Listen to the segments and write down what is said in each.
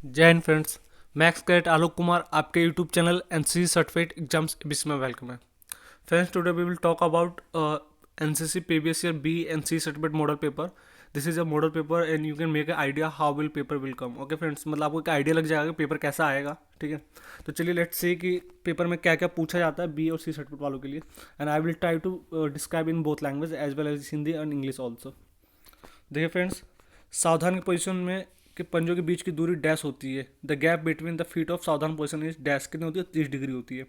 जय हिंद फ्रेंड्स। मैक्स कैडेट आलोक कुमार आपके YouTube channel NCC certificate exams ABC में वेलकम है। Friends, today we will talk about NCC previous year B NCC certificate model paper. This is a model paper and you can make a idea how will paper will come. Okay friends, मतलब आपको एक idea लग जाएगा कि paper कैसा आएगा। ठीक है, तो चलिए लेट्स सी कि पेपर में क्या क्या पूछा जाता है बी और सी सर्टिफिकेट वालों के लिए। And I will try to describe in both language as well as Hindi and English also. देखिए फ्रेंड्स, सावधान की पोजीशन में कि पंजों के बीच की दूरी डैश होती है। The gap between the feet of सावधान पोजीशन इज डैश, कितनी होती है? 30 डिग्री होती है।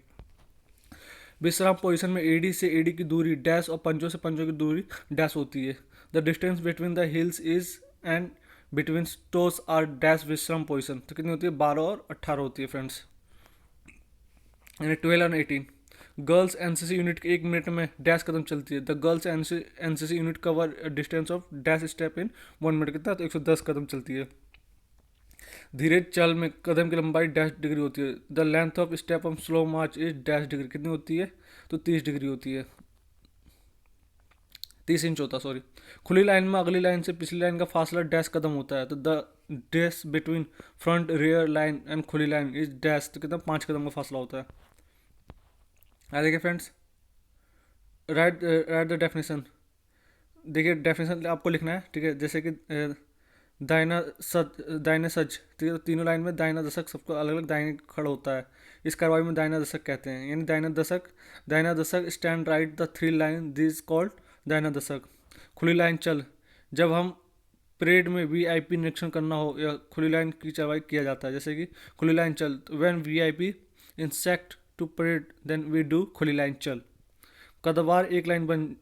विश्राम पोजीशन में एडी से एडी की दूरी डैश और पंजों से पंजों की दूरी डैश होती है। The distance between the heels is and between toes are dash विश्राम पोजीशन, तो कितनी होती है? 12 और 18 होती है फ्रेंड्स। यानी 12 और 18। गर्ल्स एनसीसी यूनिट के 1 मिनट में डैश कदम चलती है। The girls NCC unit cover distance of dash step in 1 minute, कितना? तो 110 कदम चलती है। धीरे चल में कदम की लंबाई डैश डिग्री होती है। The length of step of slow March is dash degree, कितनी होती है? तो 30 डिग्री होती है। 30 इंच होता, सॉरी। खुली लाइन में अगली लाइन से पिछली लाइन का फासला डैश कदम होता है। तो the dash between front rear line and खुली लाइन इज डैश, तो कितना? 5 कदम का फासला होता है। आ देखिए फ्रेंड्स, राइट द डेफिनेशन। देखिए डेफिनेशन आपको लिखना है, ठीक है। जैसे कि दाहिना सज, दाहिने सज, ठीक है। तो तीनों लाइन में दाहिना दशक सबको अलग अलग दाहिने खड़ा होता है। इस कार्रवाई में दाहिना दशक कहते हैं, यानी दाहिना दशक stand right the three line this called दाहिना दशक। खुली लाइन चल, जब हम परेड में वीआईपी निरीक्षण करना हो या खुली लाइन की चढ़ाई किया जाता है। जैसे कि खुली लाइन चल, when VIP inspect to parade then we do खुली लाइन चल। कदवार एक लाइन बन,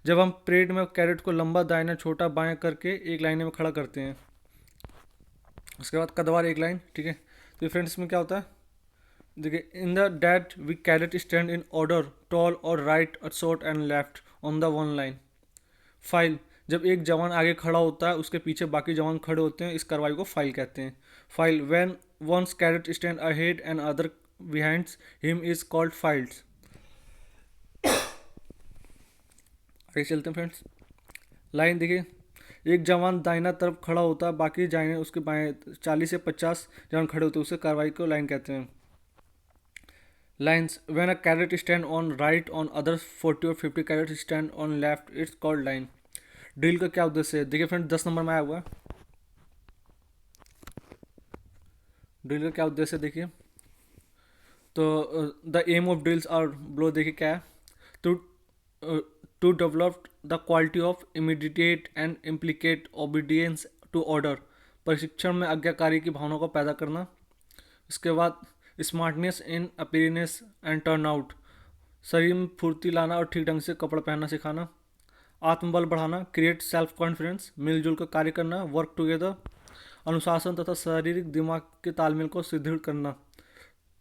जब हम परेड में कैरेट को लंबा दाहिना छोटा बायां करके एक लाइन में खड़ा करते हैं। उसके बाद कदवार एक लाइन, ठीक है। तो फ्रेंड्स में क्या होता है, देखिए, in the that we cadet stand in order tall और राइट और short and left on the one line. File, जब एक जवान आगे खड़ा होता है उसके पीछे बाकी जवान खड़े होते हैं, इस कार्रवाई को फाइल कहते हैं। File, when once cadet stand ahead and other behind him is called files. आगे चलते हैं फ्रेंड्स। लाइन देखिए, एक जवान दाहिना तरफ खड़ा होता है, बाकी जाने उसके बाएं 40 से 50 जवान खड़े होते हैं, उसे कार्रवाई को लाइन कहते हैं। Lines, when a cadet stand on right on others 40 और 50 cadet stand on left, it's called line. Drill का क्या उद्देश्य है? देखिए फ्रेंड, 10 नंबर में आया हुआ है। ड्रिल का क्या उद्देश्य है देखिए, तो the aim of drills are below, देखिए क्या है, to to develop the quality of immediate and implicit obedience to order. प्रशिक्षण में आज्ञाकारी की भावना को पैदा करना। इसके बाद smartness in appearance and turn out, शरीर में फुर्ती लाना और ठीक ढंग से कपड़ा पहनना सिखाना। आत्मबल बढ़ाना, क्रिएट सेल्फ कॉन्फिडेंस, मिलजुल कर कार्य करना, वर्क टुगेदर। अनुशासन तथा शारीरिक दिमाग के तालमेल को सुदृढ़ करना,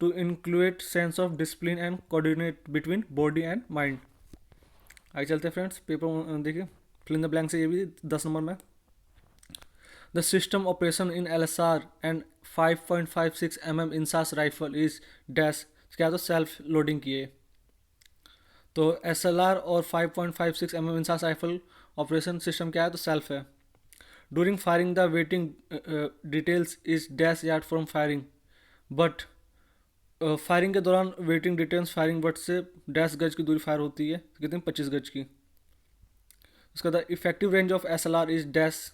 to include sense of discipline and coordinate between body and mind. आगे चलते हैं फ्रेंड्स, पेपर देखिए, फिल इन द ब्लैंक से ये भी 10 नंबर में। The system operation in LSR and 5.56 mm INSAS rifle is dash, क्या तो सेल्फ लोडिंग किए। तो SLR और 5.56 mm INSAS rifle operation system क्या है? तो सेल्फ है। During firing the waiting details is dash yard from firing, but firing के दौरान वेटिंग डिटेल्स फायरिंग बट से डैश गज की दूरी फायर होती है, कितनी? 25 गज की। उसका the effective range of SLR is dash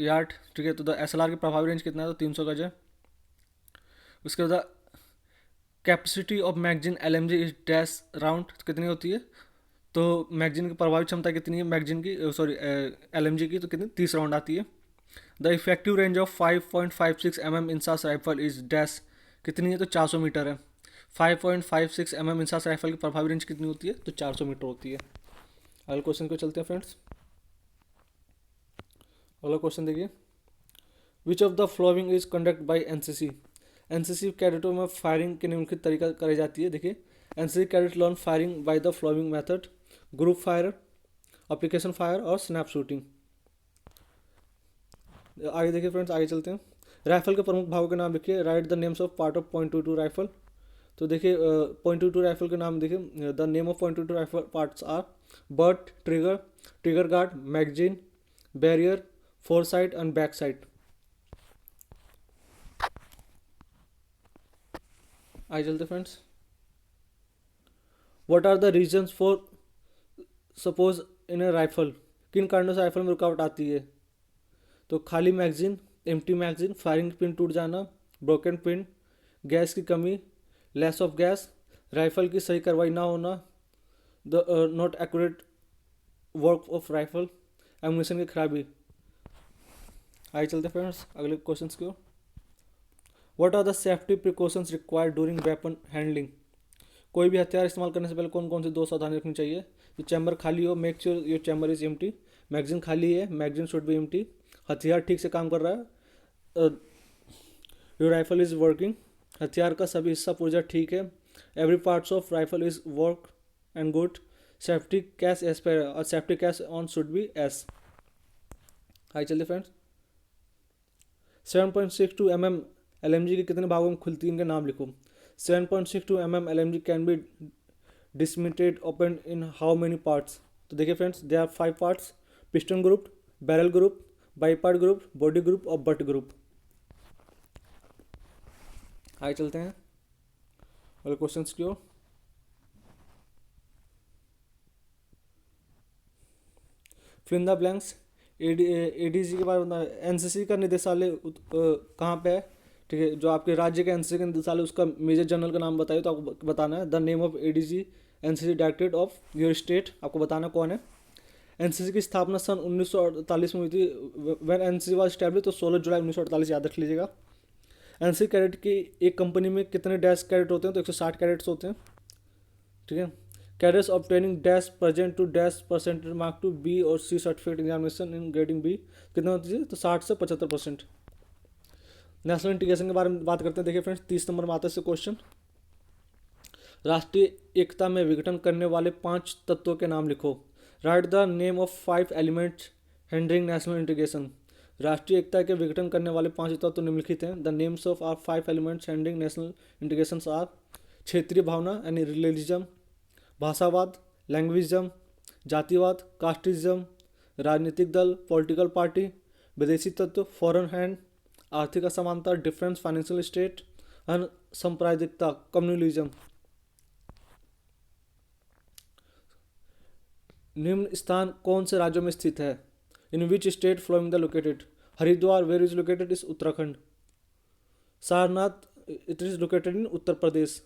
yard, ठीक है। तो द SLR की प्रभावी रेंज कितना है? तो 300 गज है। उसके बाद capacity of magazine LMG is dash round, कितनी होती है? तो मैगजीन की प्रभावी क्षमता कितनी है मैगजीन की, सॉरी LMG की, तो कितनी? 30 राउंड आती है। The effective range of 5.56 mm INSAS rifle is dash, कितनी है? तो 400 मीटर है। 5.56 mm इंसास राइफल की प्रभावी रेंज कितनी होती है? तो 400 मीटर होती है। अगले क्वेश्चन को चलते हैं फ्रेंड्स। अगला क्वेश्चन देखिए, which of the following is conduct by NCC. NCC कैडेटों में फायरिंग के निम्नलिखित तरीका कराई जाती है। देखिए, NCC cadet learn firing by the flowing method, group fire, application fire और स्नैप शूटिंग। आगे देखिए फ्रेंड्स, आगे चलते हैं। राइफल के प्रमुख भागों के नाम लिखिए। Write the names of part of .22 rifle. तो देखिए .22 राइफल के नाम देखिए, the name of .22 rifle parts are butt, trigger, trigger guard, magazine, barrier, fore side and back side. आइए चलते friends. What are the reasons for suppose in a rifle, किन कारणों से राइफल में रुकावट आती है? तो खाली magazine, empty magazine, firing pin टूट जाना, ब्रोकन पिन, गैस की कमी, लैस ऑफ गैस, राइफल की सही कार्रवाई ना होना, the not accurate work of rifle, ammunition की खराबी। आइए चलते फ्रेंड्स अगले क्वेश्चन की ओर। What are the safety precautions required during weapon handling, कोई भी हथियार इस्तेमाल करने से पहले कौन कौन सी दो सावधानी रखनी चाहिए? जो चैम्बर खाली हो, make sure your chamber is empty, magazine खाली है, मैगजीन शुड बी एम्प्टी, हथियार ठीक से काम कर रहा है, योर राइफल इज वर्किंग, हथियार का सभी हिस्सा पुर्जा ठीक है, every parts of rifle is work and good, safety cash S पर, और safety cash on should be S. High चलिए फ्रेंड्स। 7.62 mm LMG के कितने भागों में खुलती है, इनके नाम लिखो। 7.62 mm LMG can be dismantled open in how many parts? तो देखिए friends, they are 5 parts: piston group, barrel group, बाईपार्ट ग्रुप, बॉडी ग्रुप और बट ग्रुप। आगे चलते हैं अगले क्वेश्चन की ओर। Fill in the blanks. ADG के बारे में एनसीसी का निदेशालय कहाँ पे है? ठीक है, जो आपके राज्य का एनसीसी का निदेशालय, उसका मेजर जनरल का नाम बताइए, तो आपको बताना है। The name of ADG NCC directorate of your state, आपको बताना कौन है। एनसीसी की स्थापना सन 1948 में हुई थी। व्हेन एनसीसी वाज एस्टैब्लिश, तो 16 जुलाई 1948 याद रख लीजिएगा। एनसीसी कैडेट की एक कंपनी में कितने डैश कैडेट होते हैं? तो 160 कैडेट्स होते हैं। ठीक है। Cadets obtaining dash present to dash percentage mark to B और C certificate examination in grading B कितना होती है? तो 60 से 75%। नेशनल इंटीग्रेशन के बारे में बात करते हैं। देखिए फ्रेंड्स, 30 नंबर में आता है क्वेश्चन। राष्ट्रीय एकता में विघटन करने वाले 5 तत्वों के नाम लिखो। Write the name of 5 elements hindering national integration. राष्ट्रीय एकता के विघटन करने वाले 5 तत्व निम्नलिखित हैं। The names of are 5 elements hindering national integration are: क्षेत्रीय भावना यानी रिलीजम, भाषावाद, लैंग्वेजिज्म, जातिवाद, कास्टिज्म, राजनीतिक दल, पॉलिटिकल पार्टी, विदेशी तत्व, फॉरेन हैंड, आर्थिक असमानता, डिफरेंस, फाइनेंशियल स्टेट, सांप्रदायिकता, कम्युनलिज्म। निम्न स्थान कौन से राज्यों में स्थित है? In which state flowing the located? Haridwar where is located is Uttarakhand. Sarnath it is located in Uttar Pradesh.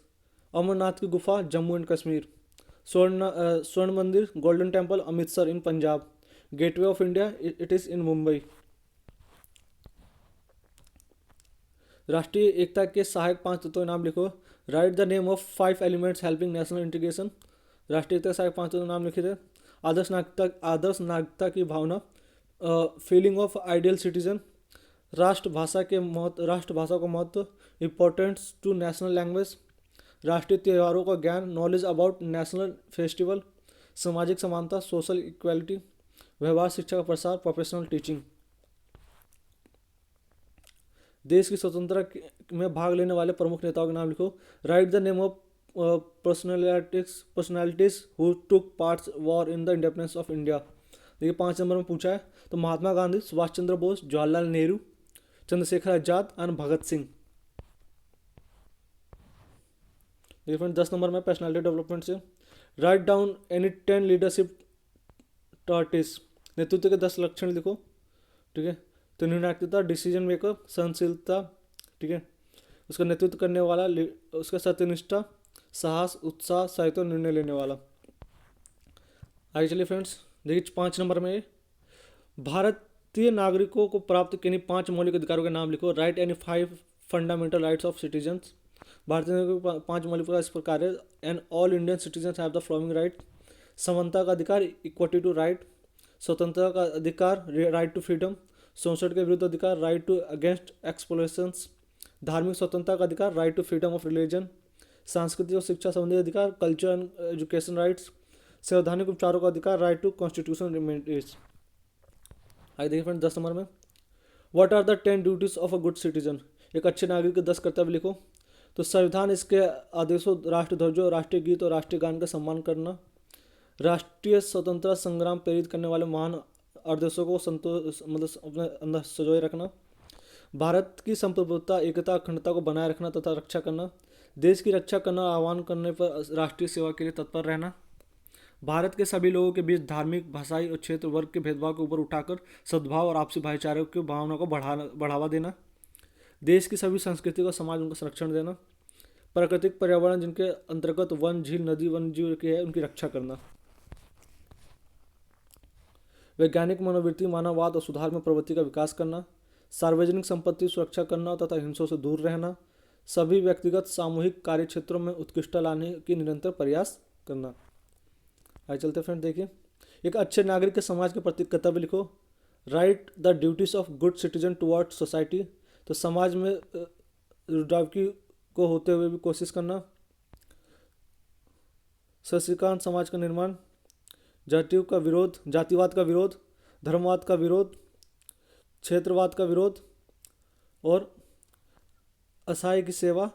Amarnath की गुफा जम्मू एंड कश्मीर। स्वर्ण मंदिर golden temple Amritsar in Punjab. Gateway of India it is in Mumbai. राष्ट्रीय एकता के सहायक 5 तत्वों के नाम लिखो। Write the name of 5 elements helping national integration. राष्ट्रीय एकता के सहायक 5 तत्वों के नाम लिखे थे। आदर्श नागरिकता की भावना, फीलिंग ऑफ आइडियल सिटीजन, राष्ट्रभाषा का महत्व, इम्पोर्टेंस टू नेशनल लैंग्वेज, राष्ट्रीय त्योहारों का ज्ञान, नॉलेज अबाउट नेशनल फेस्टिवल, सामाजिक समानता, सोशल इक्वालिटी, व्यवहार शिक्षा का प्रसार, प्रोफेशनल टीचिंग। देश की स्वतंत्रता में भाग लेने वाले प्रमुख नेताओं के नाम लिखो। Write the name of personalities who took parts war in the independence of India. देखिए 5 नंबर में पूछा है, तो महात्मा गांधी, सुभाष चंद्र बोस, जवाहरलाल नेहरू, चंद्रशेखर आजाद एंड भगत सिंह। देखिए फ्रेंड 10 नंबर में पर्सनैलिटी डेवलपमेंट से write down any 10 leadership traits. नेतृत्व के 10 लक्षण लिखो। ठीक है, तो निर्णायकता, डिसीजन मेकर, सहनशीलता, ठीक है, उसका नेतृत्व करने वाला, उसका सत्यनिष्ठा, साहस, उत्साह, सहायता, निर्णय लेने वाला। आगे चलिए फ्रेंड्स, देखिए 5 नंबर में भारतीय नागरिकों को प्राप्त किन्हीं 5 मौलिक अधिकारों के नाम लिखो। Right any 5 fundamental rights of citizens. भारतीय नागरिकों को 5 मौलिक अधिकार इस प्रकार है। And all Indian citizens have the following right: समानता का अधिकार, इक्विटी टू राइट, स्वतंत्रता का अधिकार, राइट टू फ्रीडम, शोषण के विरुद्ध अधिकार, राइट टू अगेंस्ट एक्सप्लोरेशंस, धार्मिक स्वतंत्रता का अधिकार, right to freedom of religion, सांस्कृतिक और शिक्षा संबंधी अधिकार, कल्चर एंड एजुकेशन राइट्स, संवैधानिक उपचारों का अधिकार, राइट टू कॉन्स्टिट्यूशन रिमेंडेज। आगे देखिए फ्रेंड 10 नंबर में what are the 10 duties of a good citizen. एक अच्छे नागरिक के 10 कर्तव्य लिखो। तो संविधान, इसके आदेशों, राष्ट्रध्वजों, राष्ट्रीय गीत और राष्ट्रीय गान का सम्मान करना, राष्ट्रीय स्वतंत्रता संग्राम प्रेरित करने वाले महान आदर्शों को संतोष मतलब अपने अंदर सजोए रखना, भारत की संप्रभुता, एकता, अखंडता को बनाए रखना तथा रक्षा करना, देश की रक्षा करना और आह्वान करने पर राष्ट्रीय सेवा के लिए तत्पर रहना। भारत के सभी लोगों के बीच धार्मिक, भाषाई और क्षेत्र वर्ग के भेदभाव को ऊपर उठाकर सद्भाव और आपसी भाईचारे की भावना को बढ़ावा देना। देश की सभी संस्कृति को समाज उनका संरक्षण देना। प्राकृतिक पर्यावरण जिनके अंतर्गत वन, झील, नदी, वन्य जीव के है उनकी रक्षा करना। वैज्ञानिक मनोवृत्ति, मानववाद और सुधार में प्रवृत्ति का विकास करना। सार्वजनिक संपत्ति सुरक्षा करना तथा हिंसों से दूर रहना। सभी व्यक्तिगत सामूहिक कार्य क्षेत्रों में उत्कृष्टता लाने की निरंतर प्रयास करना। आगे चलते फ्रेंड, देखिए एक अच्छे नागरिक के समाज के प्रति कर्तव्य लिखो। Write the duties of good citizen towards society. तो समाज में रुद्रावकी को होते हुए भी कोशिश करना। शशिकांत समाज का निर्माण। जातिवाद का विरोध, धर्मवाद का विरोध, क्षेत्रवाद का विरोध और असहाय की सेवा,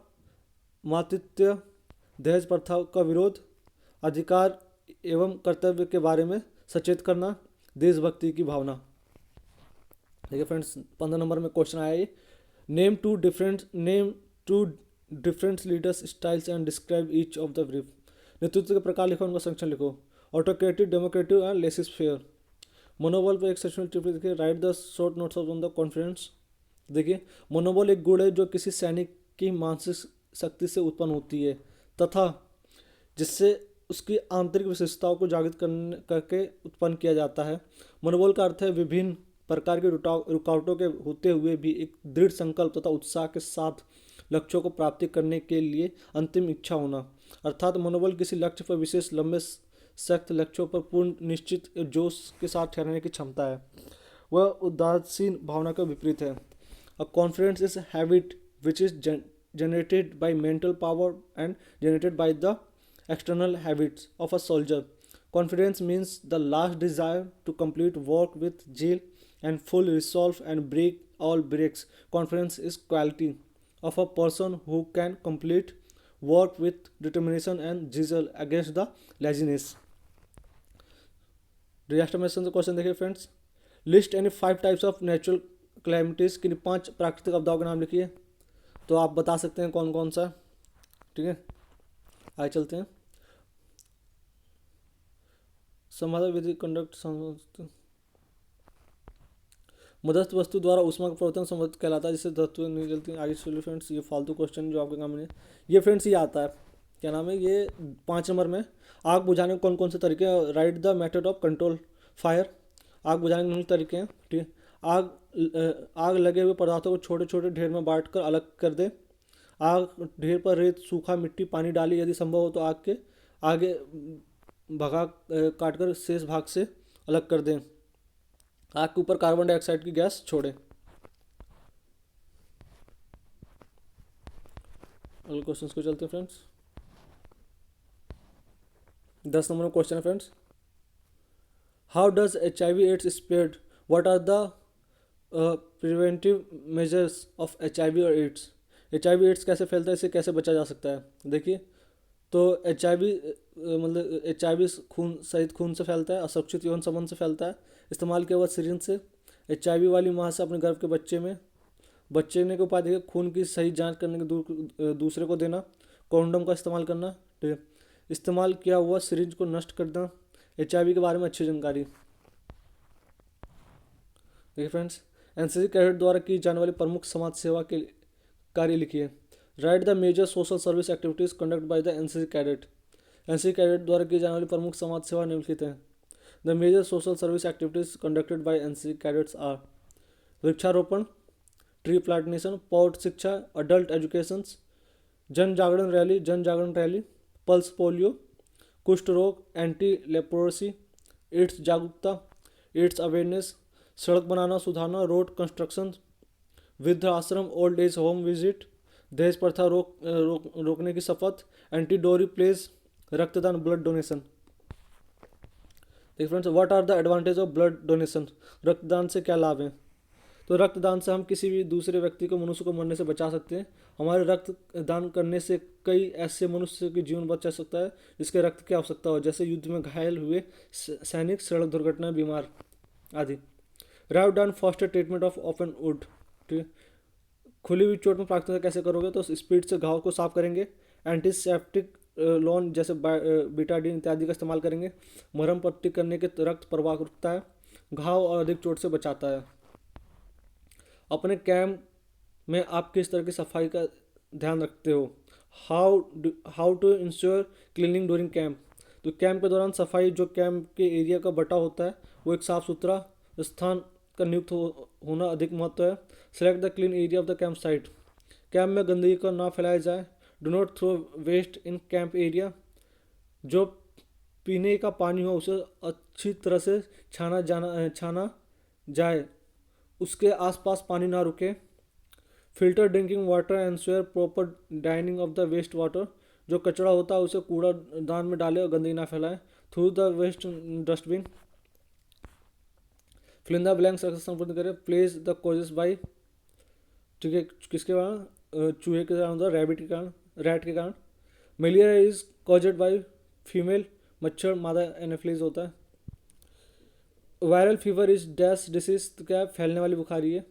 मातृत्व, दहेज प्रथा का विरोध, अधिकार एवं कर्तव्य के बारे में सचेत करना, देशभक्ति की भावना। देखिए फ्रेंड्स, 15 नंबर में क्वेश्चन आया ये, name two different leaders styles and describe each of the brief. नेतृत्व के प्रकार लिखो, उनका संरक्षण लिखो। Autocratic, democratic and laissez faire. मोनोबॉल पर एक सेक्शन टिप्पणी देखिए, write the short notes on the confidence. देखिए मोनोबॉल एक गुण है जो किसी सैनिक की मानसिक शक्ति से उत्पन्न होती है तथा जिससे उसकी आंतरिक विशेषताओं को जागृत करके उत्पन्न किया जाता है। मनोबल का अर्थ है विभिन्न प्रकार की रुकावटों के होते हुए भी एक दृढ़ संकल्प तथा उत्साह के साथ लक्ष्यों को प्राप्ति करने के लिए अंतिम इच्छा होना। अर्थात मनोबल किसी लक्ष्य पर विशेष लंबे सख्त लक्ष्यों पर पूर्ण निश्चित जोश के साथ ठहरने की क्षमता है। वह उदासीन भावना का विपरीत है। A confidence is habit which is generated by mental power and generated by the external habits of a soldier. Confidence means the last desire to complete work with zeal and full resolve and break all breaks. Confidence is quality of a person who can complete work with determination and zeal against the laziness. Disaster management question देखिए friends, list any 5 types of natural calamities. किन 5 प्राकृतिक आपदाओं के नाम लिखिए। तो आप बता सकते हैं कौन कौन सा, ठीक है। आगे चलते हैं। समाधान विधि कंडक्ट मध्यस्थ वस्तु द्वारा ऊष्मा का परिवर्तन संवर्धित कहलाता है जिससे धातुएं नहीं जलती। आगे चलिए फ्रेंड्स, ये फालतू क्वेश्चन जो आपके काम में ये फ्रेंड्स ये आता है, क्या नाम है ये 5 नंबर में। आग बुझाने के कौन कौन से तरीके हैं। Right the method of control fire. आग बुझाने के निम्न तरीके हैं, ठीक है। आग लगे हुए पदार्थों को छोटे छोटे ढेर में बांटकर अलग कर दें। आग ढेर पर रेत, सूखा मिट्टी, पानी डाली, यदि संभव हो तो आग के आगे भगा काटकर शेष भाग से अलग कर दें। आग के ऊपर कार्बन डाइऑक्साइड की गैस छोड़ें। अगले क्वेश्चन को चलते हैं फ्रेंड्स। 10 नंबर क्वेश्चन है friends, how does HIV AIDS spread, what are the preventive measures of HIV और एड्स। HIV एड्स कैसे फैलता है, इससे कैसे बचा जा सकता है। देखिए तो HIV मतलब HIV खून सहित खून से फैलता है, असुरक्षित यौन संबंध से फैलता है, इस्तेमाल किया हुआ सिरिंज से, HIV वाली माँ से अपने गर्भ के बच्चे ने के उपाय देखिए, खून की सही जांच करने के दूसरे को देना, कॉन्डोम का इस्तेमाल करना, ठीक है। इस्तेमाल किया हुआ सिरिंज को नष्ट कर देना। HIV के बारे में अच्छी जानकारी। देखिए फ्रेंड्स, NCC कैडेट द्वारा की जाने वाली प्रमुख समाज सेवा के कार्य लिखिए। Write the major social service activities conduct by the NCC cadet. NCC cadet द्वारा की जाने वाली प्रमुख समाज सेवा निम्नलिखित हैं। The major social service activities conducted by NCC cadets are वृक्षारोपण, ट्री प्लांटेशन, पौध शिक्षा, अडल्ट एजुकेशन, जन जागरण रैली, पल्स पोलियो, कुष्ठ रोग, एंटी लेप्रोसी, एड्स जागरूकता, एड्स अवेयरनेस, सड़क बनाना सुधारना, रोड कंस्ट्रक्शन, वृद्ध आश्रम, ओल्ड एज होम विजिट, दहेज प्रथा रोकने की शपथ, एंटी डोरी प्लेज, रक्तदान, ब्लड डोनेशन। देखिए friends, what are the advantage of blood donation. रक्तदान से क्या लाभ है। तो रक्तदान से हम किसी भी दूसरे व्यक्ति को, मनुष्य को मरने से बचा सकते हैं। हमारे रक्तदान करने से कई ऐसे मनुष्य के जीवन बचा सकता है जिसके रक्त की आवश्यकता हो, जैसे युद्ध में घायल हुए सैनिक, सड़क दुर्घटना, बीमार आदि। Write down faster treatment of open would, ठीक है। खुली हुई चोट में प्राथमिकता कैसे करोगे, तो स्पीड से घाव को साफ करेंगे, एंटीसेप्टिक लोन जैसे बीटाडीन इत्यादि का इस्तेमाल करेंगे। मरहम पट्टी करने के रक्त प्रवाह रुकता है, घाव और अधिक चोट से बचाता है। अपने कैंप में आप किस तरह की सफाई का ध्यान रखते हो? How to ensure cleaning during camp. तो कैंप के दौरान सफाई, जो कैंप के एरिया का बटा होता है वो एक साफ सुथरा स्थान का नियुक्त होना अधिक महत्व है। Select the clean area of the camp site. Camp में गंदगी को ना फैलाया जाए। Do not throw waste in camp area. जो पीने का पानी हो उसे अच्छी तरह से छाना जाए, उसके आसपास पानी ना रुके। Filter drinking water and sure proper dining of the waste water. जो कचरा होता है उसे कूड़ा दान में डालें और गंदगी ना फैलाएं। Throw the waste dustbin. Fill in the blanks संपूर्ण करें। प्लेस द कॉजेस बाई, ठीक है, किसके कारण? चूहे के कारण होता है, रैबिट के कारण, रैट के कारण। Malaria is caused by female, मच्छर मादा एनाफिलीज होता है। Viral fever is dash disease, क्या है? फैलने वाली बुखारी है।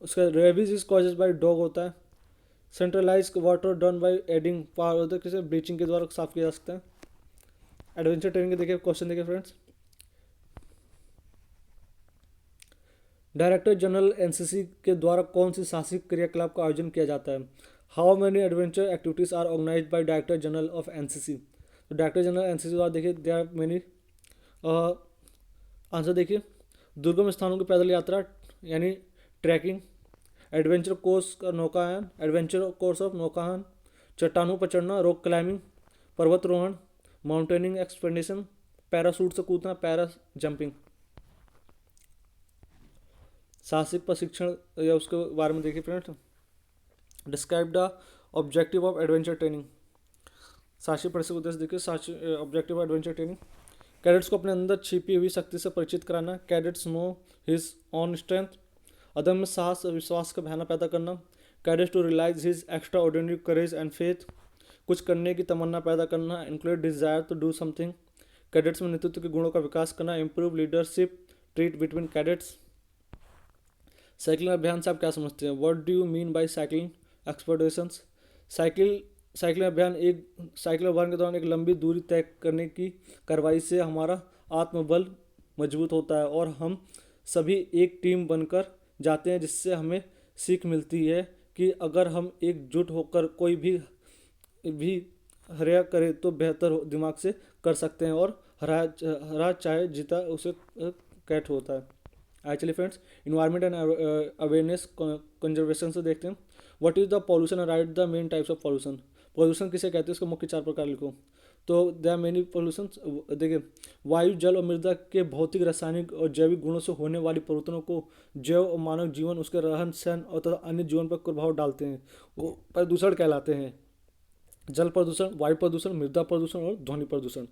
उसका rabies is causes by dog होता है। Centralise water done by adding power होता है, किसे ब्लीचिंग के द्वारा साफ किया जा सकता है। एडवेंचर ट्रेनिंग के देखिए क्वेश्चन देखिए फ्रेंड्स। डायरेक्टर जनरल एनसीसी के द्वारा कौन सी साहसिक क्रियाकलाप का आयोजन किया जाता है? How many adventure activities are organise by director general of NCC. तो डायरेक्टर जनरल एनसीसी द्वारा देखिए देयर आर मेनी। आंसर देखिए, दुर्गम स्थानों की पैदल यात्रा यानी ट्रैकिंग, एडवेंचर कोर्स का नौकायन, एडवेंचर कोर्स ऑफ नौकायन, चट्टानों पर चढ़ना, रॉक क्लाइंबिंग, पर्वतरोहण, माउंटेनिंग एक्सपेडिशन, पैरासूट से कूदना, पैरा जंपिंग। साहसिक प्रशिक्षण या उसके बारे में देखिए friends. Describe the objective of adventure training. साहसिक प्रशिक्षण उद्देश्य देखिए, साहसिक objective of adventure training. Cadets को अपने अंदर छिपी हुई शक्ति से परिचित कराना। Cadets know his own strength. अदम्य साहस और विश्वास का भावना पैदा करना। Cadets to realise his extraordinary courage and faith. कुछ करने की तमन्ना पैदा करना। Include desire to do something. Cadets में नेतृत्व के गुणों का विकास करना। Improve leadership treat between cadets. Cycling अभियान से आप क्या समझते हैं? What do you mean by cycling expeditions. Cycling अभियान साइकिल अभियान के दौरान एक लंबी दूरी तय करने की कार्रवाई से हमारा आत्मबल मजबूत होता है और हम सभी एक टीम बनकर जाते हैं, जिससे हमें सीख मिलती है कि अगर हम एकजुट होकर कोई भी हरा करे तो बेहतर दिमाग से कर सकते हैं, और हरा चाहे जीता उसे कैट होता है। Actually friends, environment and awareness conservation से देखते हैं। What is the pollution, right the main types of pollution. Pollution किसे कहते हैं, उसके मुख्य 4 प्रकार लिखो। तो दे आर मेनी पॉल्यूशन। देखिए, वायु, जल और मृदा के भौतिक, रासायनिक और जैविक गुणों से होने वाली परिवर्तनों को जैव और मानव जीवन, उसके रहन सहन और तथा अन्य जीवन पर प्रभाव डालते हैं, वो प्रदूषण कहलाते हैं। जल प्रदूषण, वायु प्रदूषण, मृदा प्रदूषण और ध्वनि प्रदूषण।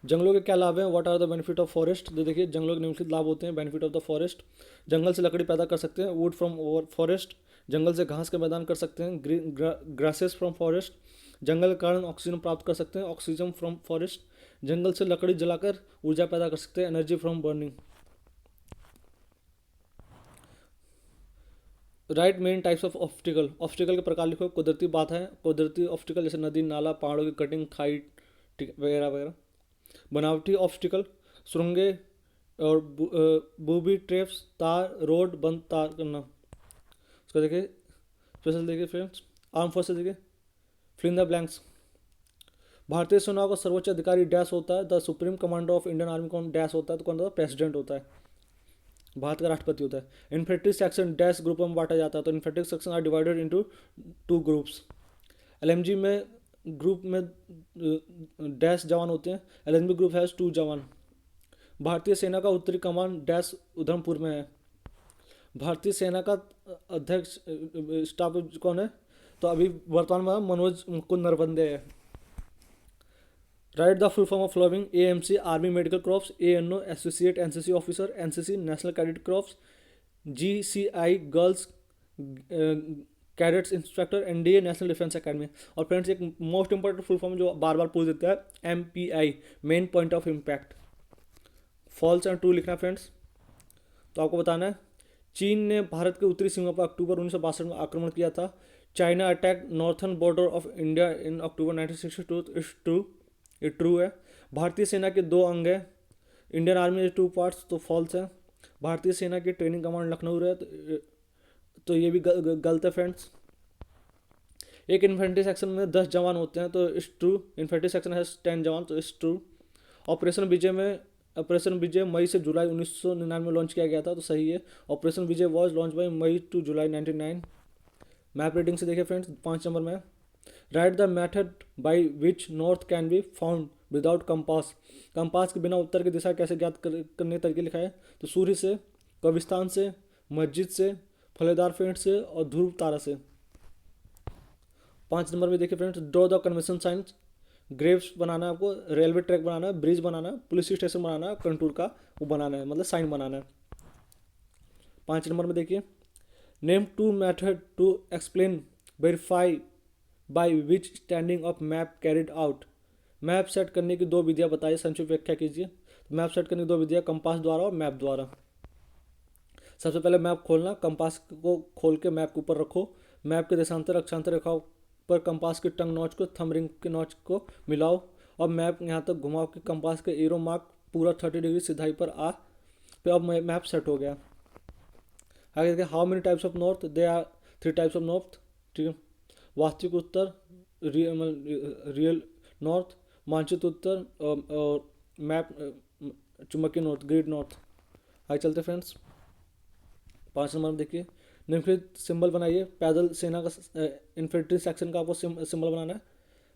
जंगलों के क्या लाभ हैं? What are the benefit of forest. तो देखिए, जंगलों के निम्नलिखित लाभ होते हैं। बेनिफिट ऑफ द फॉरेस्ट, जंगल से लकड़ी पैदा कर सकते हैं। वुड फ्रॉम फॉरेस्ट, जंगल से घास के मैदान कर सकते हैं। ग्रासेस फ्रॉम फॉरेस्ट, जंगल के कारण ऑक्सीजन प्राप्त कर सकते हैं। ऑक्सीजन फ्रॉम फॉरेस्ट, जंगल से लकड़ी जलाकर ऊर्जा पैदा कर सकते हैं। Energy from burning. Right main types of obstacle. Obstacle के प्रकार लिखो। कुदरती बाधा, कुदरती ऑब्स्टिकल जैसे नदी, नाला, पहाड़ों की कटिंग, खाई वगैरह वगैरह। बनावटी ऑब्स्टिकल, सुरंगें और बूबी ट्रैप्स, तार, रोड बंद तार करना। उसका देखिए स्पेशल देखिए फ्रेंड्स। आर्म फोर्सेस देखिए, फिल इन द ब्लैंक्स। भारतीय सेना का सर्वोच्च अधिकारी डैश होता है। The supreme commander of Indian army कौन डैश होता है? तो कौन होता है? प्रेसिडेंट होता है, भारत का राष्ट्रपति होता है। इन्फेंट्री सेक्शन डैश ग्रुप में बांटा जाता है। तो infantry section are divided into 2 groups. LMG में ग्रुप में डैश जवान होते हैं। एलएमजी ग्रुप हैज़ 2 जवान। भारतीय सेना का उत्तरी कमान डैश उधमपुर में है। भारतीय सेना का अध्यक्ष स्टाफ कौन है? तो अभी वर्तमान में मनोज मुकुंद नरवंदे है। Write the full form of following. AMC army medical corps, ANO associate NCC officer, NCC national cadet corps, GCI girls cadets instructor, NDA national defence academy. और फ्रेंड्स, एक मोस्ट इंपॉर्टेंट फुल फॉर्म जो बार बार पूछ देता है, MPI, main point of impact. False and true लिखना friends. तो आपको बताना है, चीन ने भारत के उत्तरी सीमा पर अक्टूबर 1962 में आक्रमण किया था। China attack northern border of India in October 1962 is true, ये ट्रू है। भारतीय सेना के दो अंग हैं, इंडियन आर्मी टू पार्ट्स, तो फॉल्स है। भारतीय सेना की ट्रेनिंग कमांड लखनऊ है, तो ये भी गलत है फ्रेंड्स। एक इन्फेंट्री सेक्शन में 10 जवान होते हैं, तो it's true. Infantry section has 10 जवान, तो इट्स ट्रू। ऑपरेशन विजय मई से जुलाई 1999 में लॉन्च किया गया था, तो सही है। Operation Vijay was launch by May to July 1999। Map reading से देखिए फ्रेंड्स, 5 नंबर में write the method by which north can be found without compass. Compass के बिना उत्तर की दिशा कैसे ज्ञात करने तरीके लिखा है, तो सूर्य से, कब्रिस्तान से, मस्जिद से, फलेदार फेंट से और ध्रुव तारा से। 5 नंबर में देखिए friends, draw the conventional signs. Graves बनाना है आपको, रेलवे ट्रैक बनाना है, ब्रिज बनाना है, पुलिस स्टेशन बनाना है, कंटूर का वो बनाना है, मतलब साइन बनाना है। 5 नंबर में देखिए, name two method to explain verify by which standing of map carried out. Map set करने की 2 विधियाँ बताइए, संक्षिप्त व्याख्या कीजिए। तो मैप सेट करने की 2 विधियाँ, कंपास द्वारा और मैप द्वारा। सबसे पहले मैप खोलना, कंपास को खोल के मैप के ऊपर रखो, मैप के देशांतर अक्षांतर रेखाओं पर कंपास की टंग नॉच को, थंब रिंग के नॉच को मिलाओ और मैप यहाँ तक घुमाओ कि कंपास के एरो मार्क पूरा 30 डिग्री सिधाई पर आ, फिर अब मैप सेट हो गया। आगे देखिए, how many types of north, they are 3 types of north, ठीक है। वास्तविक उत्तर, रियल नॉर्थ, मानचित्र उत्तर और मैप चुंबकीय नॉर्थ, ग्रिड नॉर्थ। आगे चलते फ्रेंड्स, 5 नंबर में देखिए, निम्नलिखित सिंबल बनाइए। पैदल सेना का, इन्फेंट्री सेक्शन का आपको सिंबल बनाना है,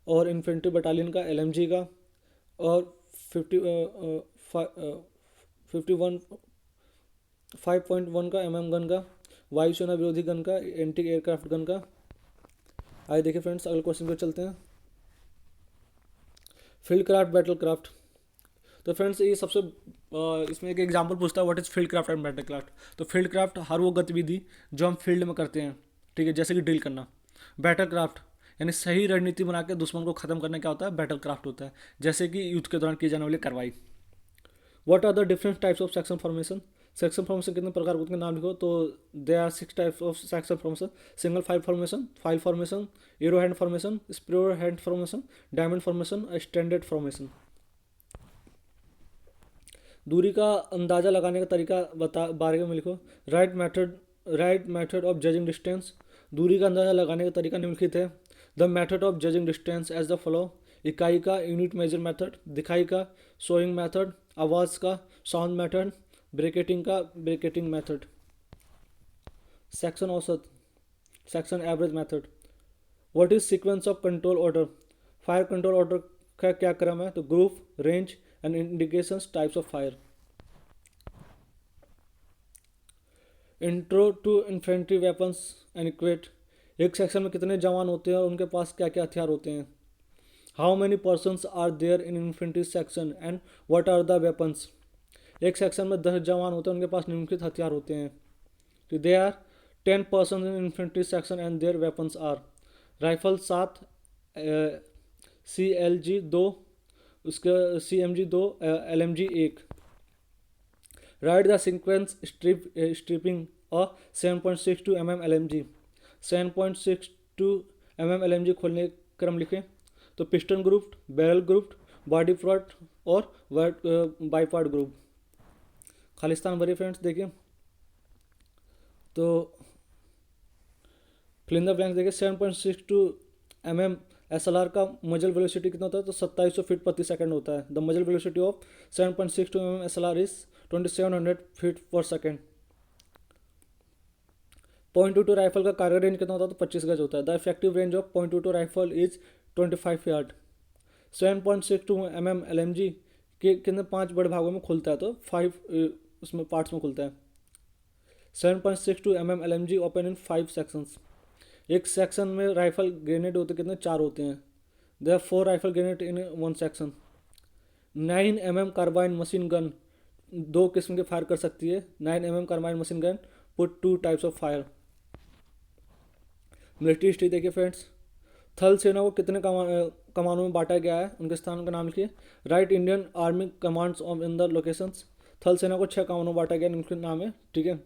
और इन्फेंट्री बटालियन का, एलएमजी का, और 51 5.1 का एमएम गन का, वायुसेना विरोधी गन का, एंटी एयरक्राफ्ट गन का। आइए देखिए फ्रेंड्स, अगले क्वेश्चन पे चलते हैं। Field craft, battle craft. तो फ्रेंड्स ये सबसे इसमें एक एग्जांपल पूछता है, what is field craft and battle craft. तो फील्ड क्राफ्ट हर वो गतिविधि जो हम फील्ड में करते हैं, ठीक है, जैसे कि ड्रिल करना। बैटल क्राफ्ट यानी सही रणनीति बना के दुश्मन को खत्म करने क्या होता है, बैटल क्राफ्ट होता है, जैसे कि युद्ध के दौरान की जाने वाली कार्रवाई। What are the different types of section formation. Section formation कितने प्रकार के नाम लिखो, तो they are 6 types of section formation. Single file formation, arrow hand formation, spear hand formation, diamond formation, standard formation. दूरी का अंदाजा लगाने का तरीका बारे में लिखो। Write method of judging distance. दूरी का अंदाजा लगाने का तरीका निम्नलिखित है। The method of judging distance as the follow. इकाई का यूनिट मेजर मेथड, दिखाई का शोइंग मेथड, आवाज़ का साउंड मेथड, ब्रेकेटिंग का ब्रेकेटिंग मेथड। सेक्शन औसत, section average method. What is sequence of control order. Fire control order का क्या क्रम है, तो group, range and indications, types of fire. Intro to infantry weapons and equip. एक section में कितने जवान होते हैं और उनके पास क्या क्या हथियार होते हैं। How many persons are there in infantry section and what are the weapons. एक सेक्शन में 10 जवान होते हैं, उनके पास निम्नलिखित हथियार होते हैं। तो they are 10 person in infantry section and their weapons are. Rifle 7, CLG 2, उसके CMG 2, LMG 1। Write the sequence stripping a 7.62 mm LMG। 7.62 mm LMG खोलने का क्रम लिखें, तो piston group, barrel group, body part और बाईपार्ट ग्रुप। खालिस्तान भरिए फ्रेंड्स, देखिए तो फिल इन द ब्लैंक्स देखिए। 7.62 mm SLR का मजल वेलोसिटी कितना होता है, तो 2700 फीट प्रति सेकंड होता है। द मजल velocity of 7.62 mm SLR is 2700 feet पर सेकंड। .22 राइफल का कार्य रेंज कितना होता है, तो 25 गज होता है। The effective range of .22 rifle is 25 yard. 7.62 mm LMG के कितने 5 बड़े भागों में खुलता है, तो 5 उसमें पार्ट्स में खुलता है। 7.62 mm LMG open in 5 sections. एक सेक्शन में राइफल ग्रेनेड होते कितने, 4 होते हैं। There 4 rifle grenade in 1 section. 9 mm carbine machine gun 2 किस्म के फायर कर सकती है। 9 mm carbine machine gun put 2 types of fire. Military history देखिए फ्रेंड्स। थल सेना को कितने कमानों में बांटा गया है, उनके स्थान का नाम लिखिए। Right Indian army commands of in the locations. थल सेना को 6 कमानों में बांटा गया, उनके नाम है, ठीक है।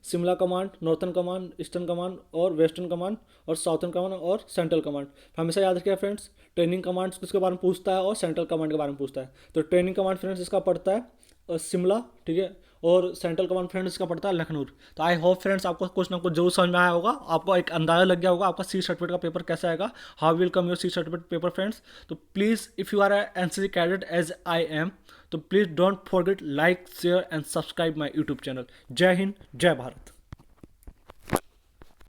Shimla command, northern command, eastern command और वेस्टर्न कमांड और साउथर्न कमांड और सेंट्रल कमांड। हमेशा याद रखिए फ्रेंड्स, ट्रेनिंग कमांड किसके बारे में पूछता है और सेंट्रल कमांड के बारे में पूछता है। तो ट्रेनिंग कमांड फ्रेंड्स इसका पड़ता है शिमला, ठीक है, और सेंट्रल कमांड फ्रेंड्स इसका पड़ता है लखनऊ। तो आई होप फ्रेंड्स आपको कुछ ना कुछ जरूर समझ में आया होगा, आपको एक अंदाजा लग गया होगा आपका सी सर्टिफिकेट का पेपर कैसा आएगा, how will come your C certificate paper friends. तो please if you are NCC cadet as I am, तो please don't forget like share and subscribe my YouTube channel. जय हिंद, जय भारत।